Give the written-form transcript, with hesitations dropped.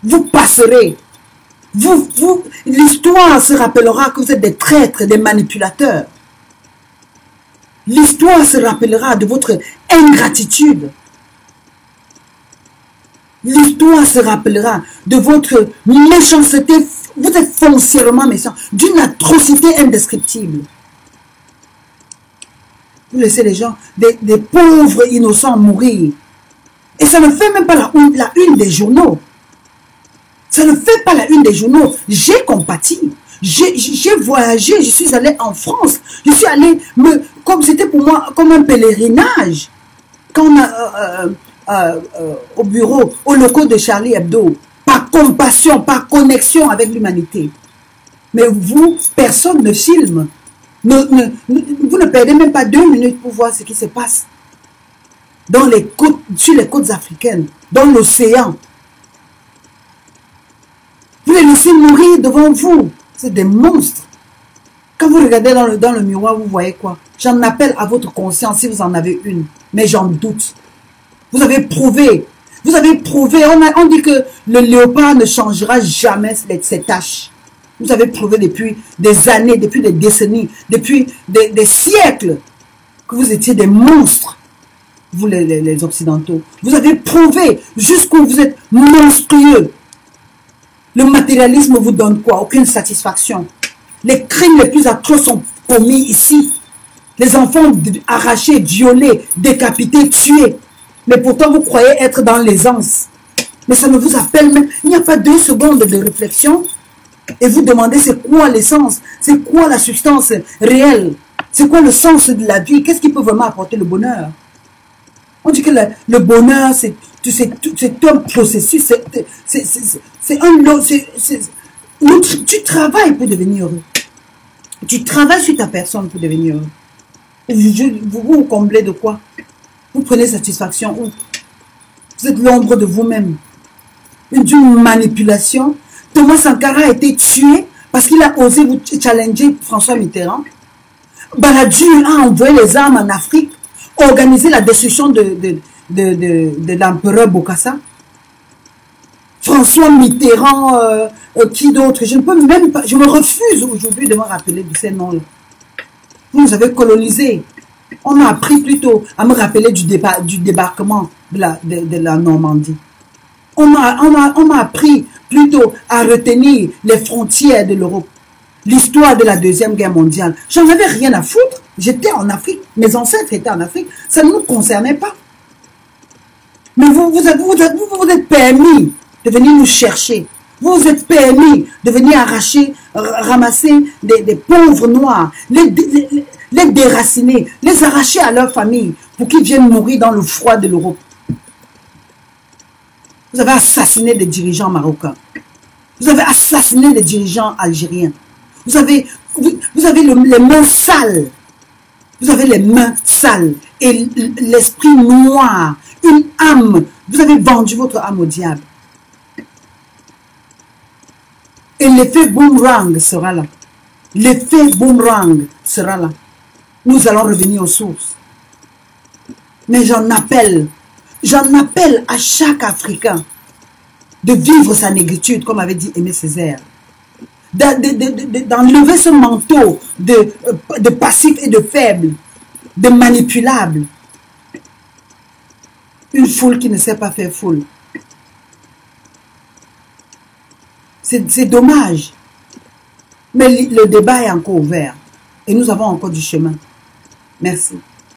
Vous passerez. L'histoire se rappellera que vous êtes des traîtres, des manipulateurs. L'histoire se rappellera de votre ingratitude. L'histoire se rappellera de votre méchanceté. Vous êtes foncièrement méchant, d'une atrocité indescriptible. Vous laissez les gens, des pauvres innocents mourir. Et ça ne fait même pas la une des journaux. Ça ne fait pas la une des journaux. J'ai compati. J'ai voyagé, je suis allé en France. Je suis allé, comme c'était pour moi, comme un pèlerinage. Quand on a, au bureau, au locaux de Charlie Hebdo, par compassion, par connexion avec l'humanité. Mais vous, personne ne filme. Vous ne perdez même pas 2 minutes pour voir ce qui se passe dans les côtes, sur les côtes africaines, dans l'océan. Vous les laissez mourir devant vous. C'est des monstres. Quand vous regardez dans le miroir, vous voyez quoi? J'en appelle à votre conscience si vous en avez une. Mais j'en doute. Vous avez prouvé. Vous avez prouvé. On dit que le léopard ne changera jamais ses taches. Vous avez prouvé depuis des années, depuis des décennies, depuis des siècles que vous étiez des monstres. Vous les Occidentaux. Vous avez prouvé jusqu'où vous êtes monstrueux. Le matérialisme vous donne quoi? Aucune satisfaction. Les crimes les plus atroces sont commis ici. Les enfants arrachés, violés, décapités, tués. Mais pourtant, vous croyez être dans l'aisance. Mais ça ne vous appelle même... Il n'y a pas 2 secondes de réflexion. Et vous demandez c'est quoi l'essence? C'est quoi la substance réelle? C'est quoi le sens de la vie? Qu'est-ce qui peut vraiment apporter le bonheur? On dit que le bonheur, c'est un processus. C'est un lot. Tu travailles pour devenir heureux. Tu travailles sur ta personne pour devenir heureux. Vous vous comblez de quoi? Vous prenez satisfaction où? Vous êtes l'ombre de vous-même. D'une manipulation. Thomas Sankara a été tué parce qu'il a osé vous challenger François Mitterrand. Balladur a envoyé les armes en Afrique, organisé la destruction de l'empereur Bokassa. François Mitterrand, qui d'autre? Je ne peux même pas, je me refuse aujourd'hui de me rappeler de ces noms-là. Vous nous avez colonisé. On m'a appris plutôt à me rappeler du débarquement de la Normandie. On m'a appris plutôt à retenir les frontières de l'Europe. L'histoire de la Deuxième Guerre mondiale. J'en avais rien à foutre. J'étais en Afrique. Mes ancêtres étaient en Afrique. Ça ne nous concernait pas. Mais vous êtes permis de venir nous chercher. Vous vous êtes permis de venir ramasser des pauvres noirs, les déraciner, les arracher à leur famille pour qu'ils viennent mourir dans le froid de l'Europe. Vous avez assassiné des dirigeants marocains. Vous avez assassiné des dirigeants algériens. Vous avez les mains sales. Vous avez les mains sales. Et l'esprit noir. Une âme. Vous avez vendu votre âme au diable. Et l'effet boomerang sera là. L'effet boomerang sera là. Nous allons revenir aux sources. Mais j'en appelle à chaque Africain de vivre sa négritude, comme avait dit Aimé Césaire. D'enlever ce manteau de passif et de faible, de manipulable. Une foule qui ne sait pas faire foule. C'est dommage. Mais le débat est encore ouvert. Et nous avons encore du chemin. Merci.